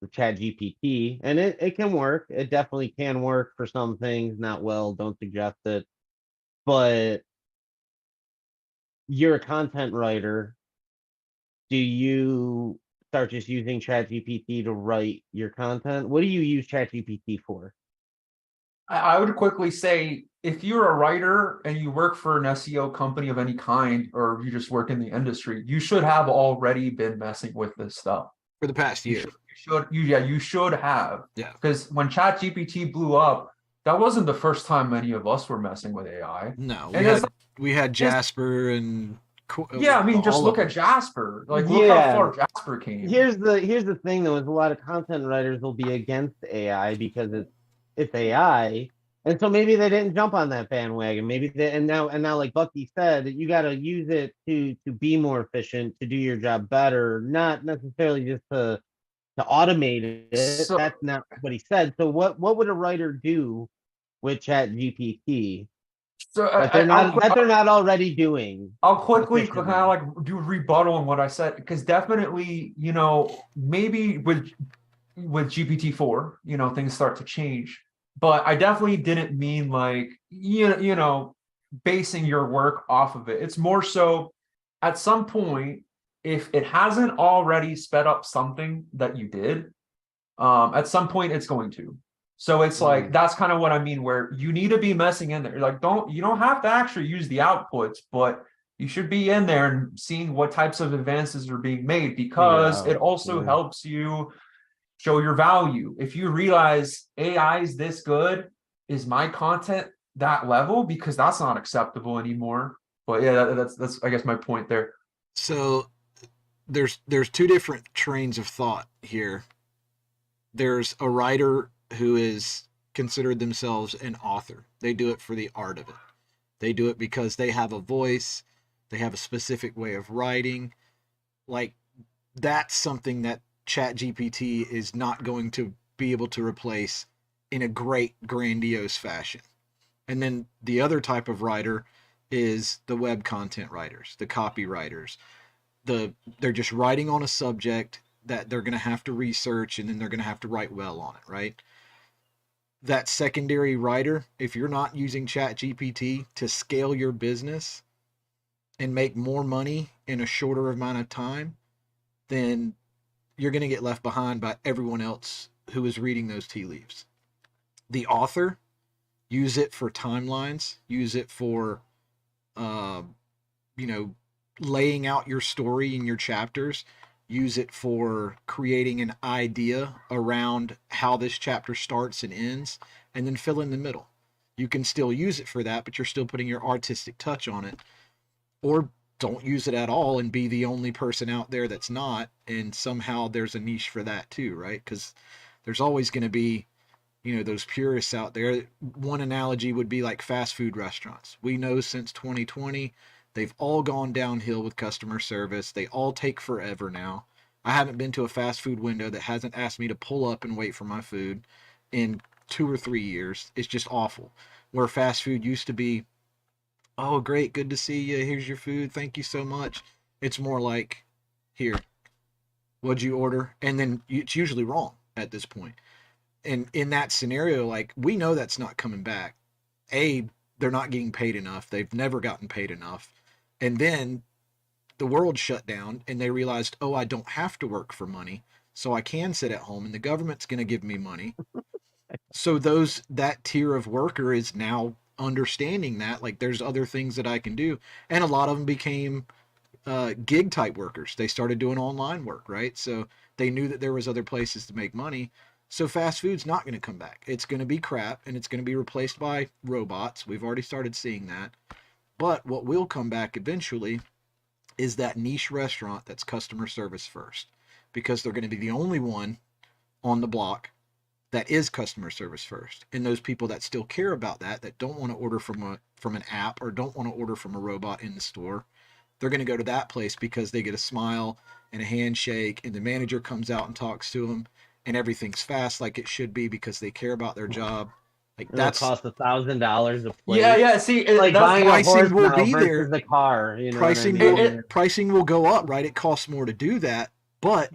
the Chat GPT, and it can work. It definitely can work for some things. Not well, don't suggest it. But you're a content writer. do you start just using ChatGPT to write your content? What do you use ChatGPT for? I would quickly say if you're a writer and you work for an SEO company of any kind, or you just work in the industry, you should have already been messing with this stuff. For the past year. You should have. Yeah. Because when ChatGPT blew up, that wasn't the first time many of us were messing with AI. No, And we had Jasper and yeah, I mean, just all look of at Jasper. Like, look Yeah. how far Jasper came. Here's the thing though, is a lot of content writers will be against AI because it's AI. And so maybe they didn't jump on that bandwagon. Maybe they and now like Bucky said, you got to use it to be more efficient, to do your job better, not necessarily just to automate it. So- That's not what he said. So what would a writer do with ChatGPT So that they're not already doing? I'll quickly kind efficiently? of like do rebuttal on what I said, because definitely, you know, maybe with GPT-4, you know, things start to change. But I definitely didn't mean like you know, basing your work off of it. It's more so at some point, if it hasn't already sped up something that you did, at some point it's going to. So it's like that's kind of what I mean, where you need to be messing in there. Like, you don't have to actually use the outputs, but you should be in there and seeing what types of advances are being made, because it also helps you show your value. If you realize AI is this good, is my content that level? Because that's not acceptable anymore. But yeah, that's I guess my point there. So there's two different trains of thought here. There's a writer who is considered themselves an author. They do it for the art of it. They do it because they have a voice, they have a specific way of writing. Like, that's something that ChatGPT is not going to be able to replace in a great, grandiose fashion. And then the other type of writer is the web content writers, the copywriters. They're just writing on a subject that they're going to have to research, and then they're going to have to write well on it, right? That secondary writer, if you're not using ChatGPT to scale your business and make more money in a shorter amount of time, then you're going to get left behind by everyone else who is reading those tea leaves. The author, use it for timelines, use it for, laying out your story in your chapters, use it for creating an idea around how this chapter starts and ends, and then fill in the middle. You can still use it for that, but you're still putting your artistic touch on it. Or don't use it at all and be the only person out there that's not, and somehow there's a niche for that too, right? Because there's always going to be, those purists out there. One analogy would be like fast food restaurants. We know since 2020, they've all gone downhill with customer service. They all take forever now. I haven't been to a fast food window that hasn't asked me to pull up and wait for my food in 2 or 3 years. It's just awful. Where fast food used to be, oh, great, good to see you. Here's your food. Thank you so much. It's more like, here, what'd you order? And then it's usually wrong at this point. And in that scenario, like, we know that's not coming back. They're not getting paid enough. They've never gotten paid enough. And then the world shut down and they realized, oh, I don't have to work for money. So I can sit at home and the government's going to give me money. So that tier of worker is now understanding that, like, there's other things that I can do. And a lot of them became gig type workers. They started doing online work, right? So they knew that there was other places to make money. So fast food's not going to come back. It's going to be crap, and it's going to be replaced by robots. We've already started seeing that. But what will come back eventually is that niche restaurant that's customer service first, because they're going to be the only one on the block that is customer service first. And those people that still care about that don't want to order from an app or don't want to order from a robot in the store, they're going to go to that place because they get a smile and a handshake, and the manager comes out and talks to them, and everything's fast like it should be because they care about their job. Like, that's cost $1,000 a plate. Yeah. See, like that's buying a pricing horse will now be versus there. the car. You know pricing what I mean? pricing will go up, right? It costs more to do that, but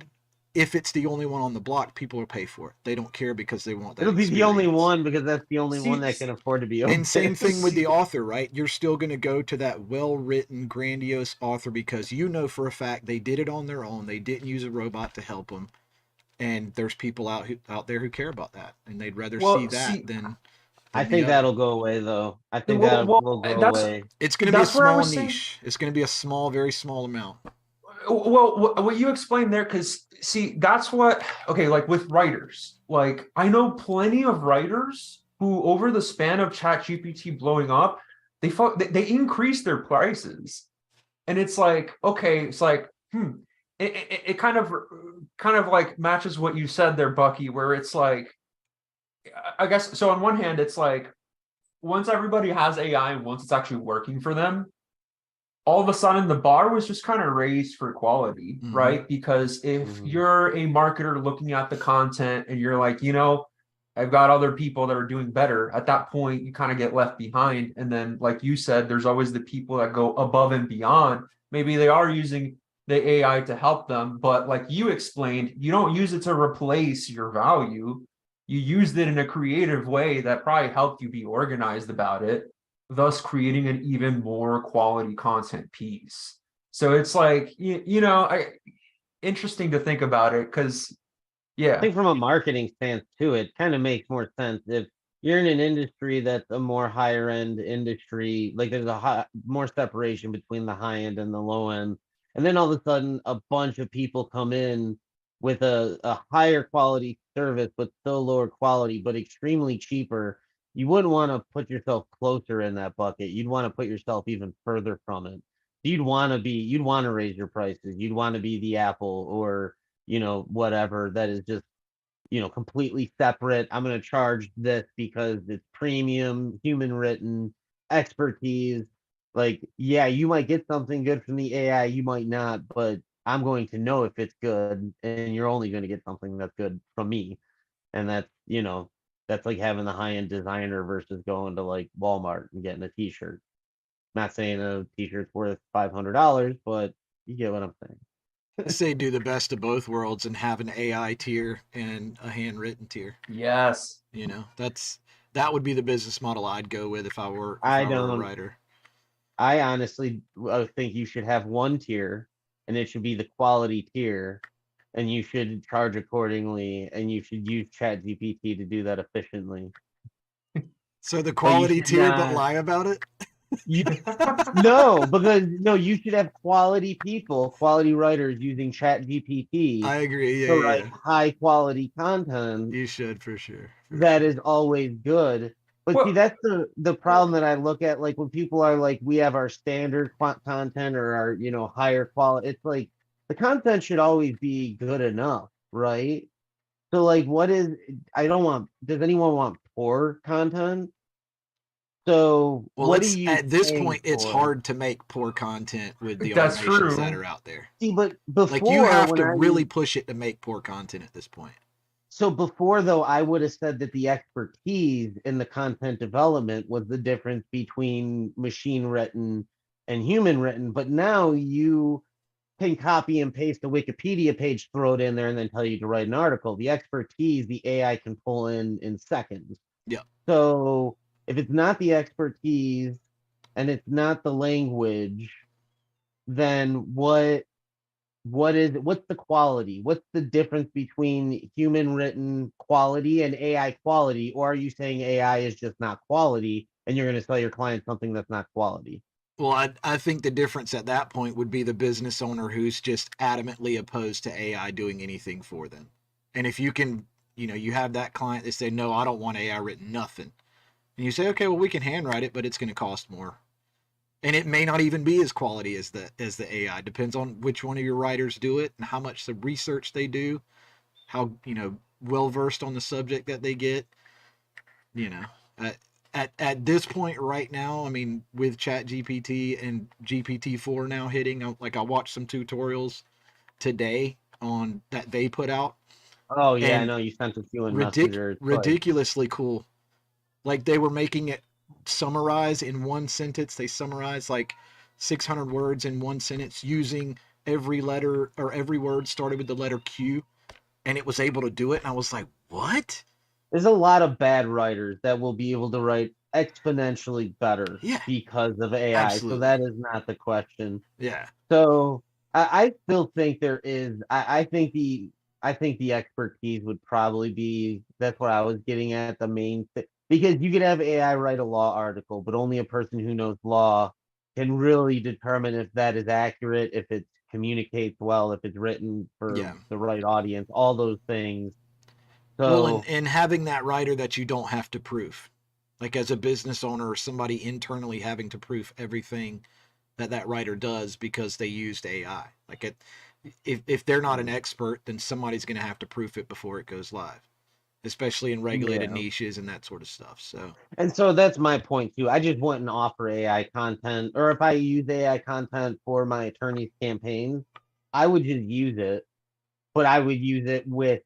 if it's the only one on the block, people will pay for it. They don't care because they want that It'll be the only experience. one because that's the only one See, that can afford to be And open. same thing with the See- author, right? You're still going to go to that well-written, grandiose author because you know for a fact they did it on their own. They didn't use a robot to help them. And there's people out there who care about that, and they'd rather see Well, that see, than I the think other. that'll go away though. I think well, that well, will go that's away. It's going to be a that's where I small was saying. niche. It's going to be a small, very small amount. Well, what you explained there, because see, that's what, okay, like with writers, like I know plenty of writers who, over the span of ChatGPT blowing up, they increase their prices, and it's like, okay, it's like, it kind of like matches what you said there, Bucky, where it's like, I guess so. On one hand, it's like once everybody has AI and once it's actually working for them, all of a sudden the bar was just kind of raised for quality, Mhm. right? Because if Mhm. you're a marketer looking at the content and you're like, I've got other people that are doing better, at that point you kind of get left behind. And then, like you said, there's always the people that go above and beyond. Maybe they are using the AI to help them, but like you explained, you don't use it to replace your value. You used it in a creative way that probably helped you be organized about it, thus creating an even more quality content piece. So it's like, interesting to think about it because, I yeah, think from a marketing stance too, it kind of makes more sense if you're in an industry that's a more higher end industry, like there's more separation between the high end and the low end. And then all of a sudden a bunch of people come in with a higher quality service, but still lower quality, but extremely cheaper. You wouldn't want to put yourself closer in that bucket. You'd want to put yourself even further from it. You'd want to raise your prices. You'd want to be the Apple or whatever that is just, completely separate. I'm going to charge this because it's premium, human written expertise. Like, yeah, you might get something good from the AI, you might not, but I'm going to know if it's good, and you're only going to get something that's good from me. And that's like having the high end designer versus going to like Walmart and getting a t-shirt. Not saying a t-shirt's worth $500, but you get what I'm saying. I say do the best of both worlds and have an AI tier and a handwritten tier. yes. That would be the business model I'd go with if I were I a don't. writer. I honestly think you should have one tier, and it should be the quality tier, and you should charge accordingly, and you should use ChatGPT to do that efficiently. So the But you quality should tier, but not. lie about it. No, because you should have quality people, quality writers using ChatGPT I agree. to Yeah, write high quality content. You should for sure. That is always good. But see, Well, that's the problem that I look at. Like when people are like, we have our standard content or our higher quality. It's like the content should always be good enough, right? So like, what is? I don't want. Does anyone want poor content? So Well, what are it's you at this paying point, it's for? hard to make poor content with the that's automations that true. are out there. See, but Like you before have when to I really push it to make poor content at this point. So before though, I would have said that the expertise in the content development was the difference between machine written and human written. But now you can copy and paste a Wikipedia page, throw it in there, and then tell you to write an article. The expertise, the AI can pull in seconds. Yeah. So if it's not the expertise and it's not the language, then what's the quality? What's the difference between human written quality and AI quality? Or are you saying AI is just not quality and you're going to sell your client something that's not quality? Well, I think the difference at that point would be the business owner who's just adamantly opposed to AI doing anything for them. And if you can, you have that client that say, no, I don't want AI written nothing. And you say, okay, well, we can handwrite it, but it's going to cost more. And it may not even be as quality as the AI. Depends on which one of your writers do it and how much the research they do, how well versed on the subject that they get. At this point right now, I mean, with ChatGPT and GPT-4 now hitting, I watched some tutorials today on that they put out, Oh yeah, I and know you sent it to in Messenger. It's like, ridiculously cool. Like they were making it summarize in one sentence. They summarize like 600 words in one sentence using every letter or every word started with the letter Q. and it was able to do it. And I was like, what? There's a lot of bad writers that will be able to write exponentially better Yeah, because of AI. So absolutely. that is not the question. Yeah. So I still think there is. I think the expertise would probably be. That's what I was getting at. The main thing, because you could have AI write a law article, but only a person who knows law can really determine if that is accurate, if it communicates well, if it's written for Yeah. the right audience, all those things. Well, So and having that writer that you don't have to proof, like as a business owner or somebody internally having to proof everything that that writer does because they used AI. Like if they're not an expert, then somebody's going to have to proof it before it goes live, especially in regulated yeah. niches and that sort of stuff. So And so that's my point too. I just wouldn't offer AI content, or if I use AI content for my attorney's campaigns, I would just use it, but I would use it with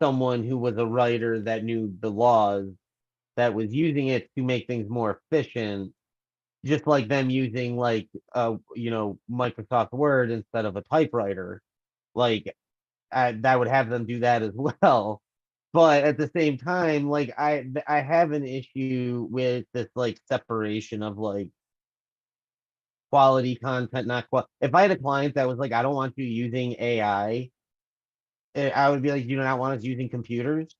someone who was a writer that knew the laws, that was using it to make things more efficient, just like them using like Microsoft Word instead of a typewriter. Like that would have them do that as well. But at the same time, like I have an issue with this like separation of like quality content, not qual. If I had a client that was like, I don't want you using AI, I would be like, you do not want us using computers?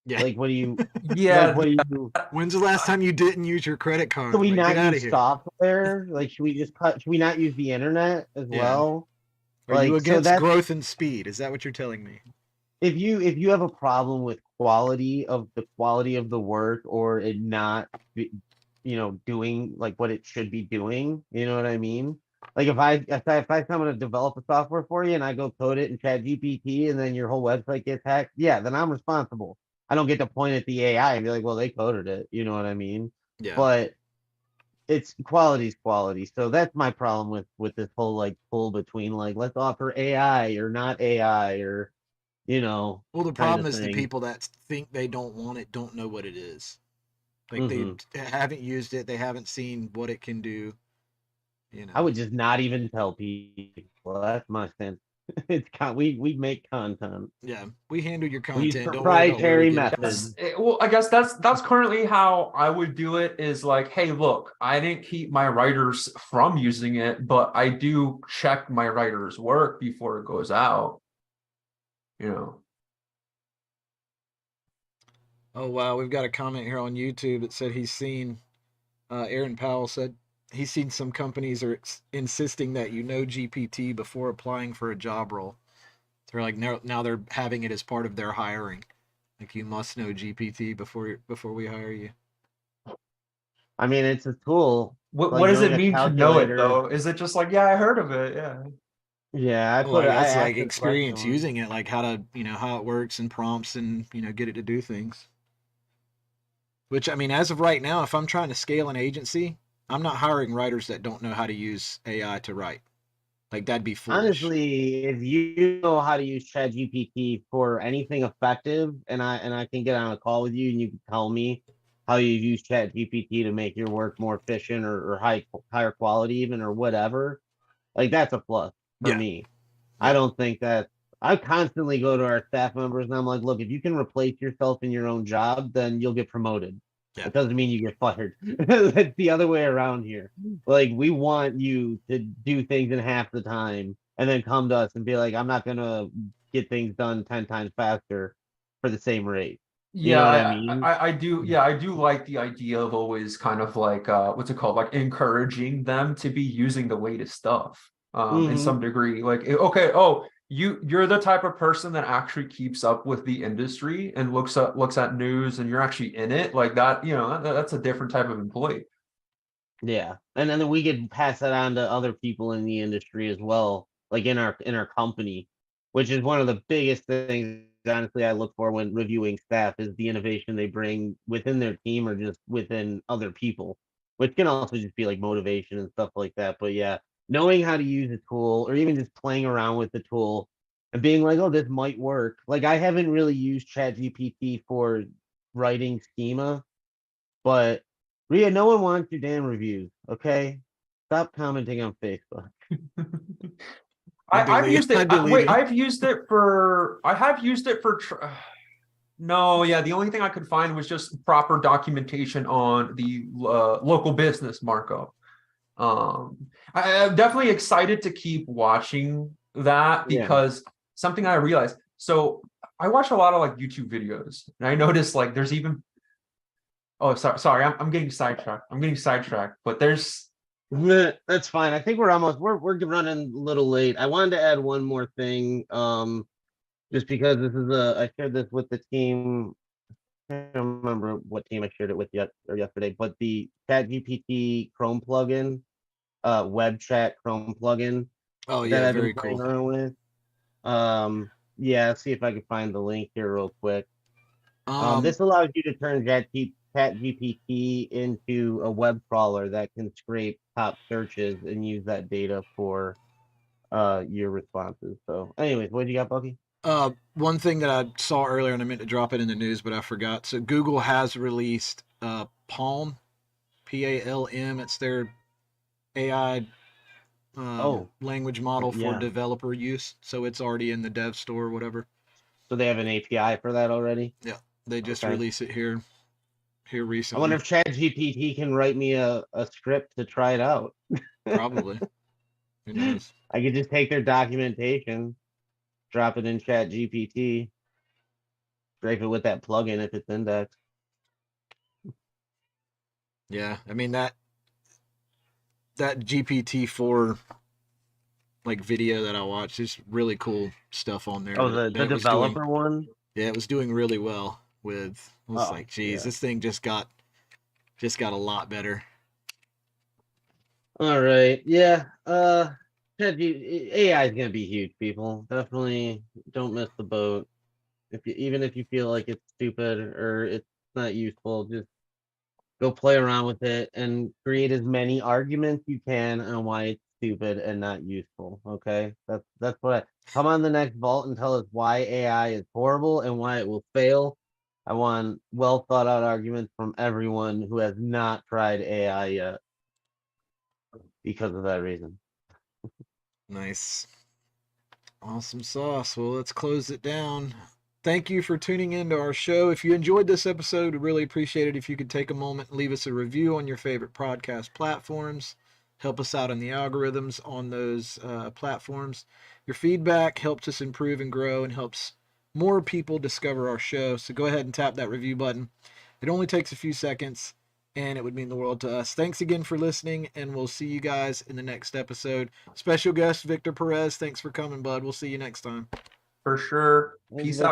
yeah. Like, what do you like? Yeah, What do you? When's the last time you didn't use your credit Should card? we Like, get not out of use here. software? Like, should we just cut? Should we not use the internet as Yeah. well? Are you Like, so against that's growth and speed? Is that what you're telling me? if you have a problem with quality of the work, or it not doing like what it should be doing, you know what I mean? Like if I come to develop a software for you and I go code it in Chat GPT and then your whole website gets hacked, yeah, then I'm responsible. I don't get to point at the AI and be like, well, they coded it, you know what I mean? Yeah. But it's quality's quality. So that's my problem with this whole like pull between like, let's offer AI or not AI, or Well, the kind problem of is the thing. people that think they don't want it don't know what it is. Like they Hmm. haven't used it, they haven't seen what it can do. You I know. would just not even tell people. That's my stance. We make content. Yeah, we handle your We use content. Don't worry about where we proprietary get it methods. from. well, I guess that's currently how I would do it is like, hey, look, I didn't keep my writers from using it, but I do check my writers' work before it goes out, you know. Oh wow, we've got a comment here on YouTube that said he's seen. Aaron Powell said he's seen some companies are insisting that you know GPT before applying for a job role. They're like now they're having it as part of their hiring. Like you must know GPT before we hire you. I mean, it's a tool. It's What like does knowing it a mean to know it calculator. though? Is it just like, yeah, I heard of it? Yeah. Yeah, Well, I I guess like asked this question experience once. using it, like how to how it works and prompts and get it to do things. Which I mean, as of right now, if I'm trying to scale an agency, I'm not hiring writers that don't know how to use AI to write. Like that'd be foolish. Honestly, if you know how to use ChatGPT for anything effective, and I can get on a call with you and you can tell me how you use ChatGPT to make your work more efficient, or higher quality even, or whatever, like that's a plus for Yeah, me. I yeah, don't think that. I constantly go to our staff members and I'm like, look, if you can replace yourself in your own job, then you'll get promoted. yeah. It doesn't mean you get fired. It's the other way around here. Like, we want you to do things in half the time and then come to us and be like, I'm not gonna get things done 10 times faster for the same rate. You Yeah, know what I mean? I do. Yeah, I do like the idea of always kind of like what's it called? Like encouraging them to be using the latest stuff in Hmm. some degree. Like okay, oh, you're the type of person that actually keeps up with the industry and looks at news and you're actually in it like that, that's a different type of employee. Yeah. And then we could pass that on to other people in the industry as well, like in our company, which is one of the biggest things honestly I look for when reviewing staff, is the innovation they bring within their team or just within other people, which can also just be like motivation and stuff like that. But yeah, knowing how to use a tool, or even just playing around with the tool and being like, oh, this might work. Like, I haven't really used ChatGPT for writing schema, but Rhea, no one wants your damn reviews, okay? Stop commenting on Facebook. I've used it. deleted. I have used it for. No, yeah. The only thing I could find was just proper documentation on the local business markup. I'm definitely excited to keep watching that Yeah. because something I realized. So I watch a lot of like YouTube videos, and I noticed like there's even. Oh, sorry. I'm getting sidetracked. But there's. That's fine. I think we're running a little late. I wanted to add one more thing. Just because I shared this with the team. I don't remember what team I shared it with yesterday, but the ChatGPT Chrome plugin, web chat Chrome plugin Oh that yeah, I've been very playing cool. around with. Yeah, let's see if I can find the link here real quick. This allows you to turn ChatGPT into a web crawler that can scrape top searches and use that data for your responses. So anyways, what do you got, Bucky? One thing that I saw earlier, and I meant to drop it in the news, but I forgot. So Google has released Palm, PALM. It's their AI language model for yeah. developer use. So it's already in the dev store or whatever. So they have an API for that already? Yeah, they just Okay. released it here I recently. wonder if ChatGPT can write me a script to try it out. Probably. Who knows? I could just take their documentation, drop it in ChatGPT, scrape it with that plugin if it's indexed. Yeah, I mean that GPT-4 like video that I watched, there's really cool stuff on there. Oh, the developer one? Yeah, it was doing really well with. I was like, geez, yeah. this thing just got a lot better. All right. Yeah. AI is gonna be huge, people. Definitely don't miss the boat. Even if you feel like it's stupid or it's not useful, just go play around with it and create as many arguments you can on why it's stupid and not useful. Okay, that's what come on the next vault and tell us why AI is horrible and why it will fail. I want well thought out arguments from everyone who has not tried AI yet because of that reason. Nice. Awesome sauce. Well, let's close it down. Thank you for tuning into our show. If you enjoyed this episode, we'd really appreciate it if you could take a moment and leave us a review on your favorite podcast platforms. Help us out in the algorithms on those platforms. Your feedback helps us improve and grow and helps more people discover our show. So go ahead and tap that review button. It only takes a few seconds and it would mean the world to us. Thanks again for listening, and we'll see you guys in the next episode. Special guest Victor Perez, thanks for coming, bud. We'll see you next time. For sure. Peace out.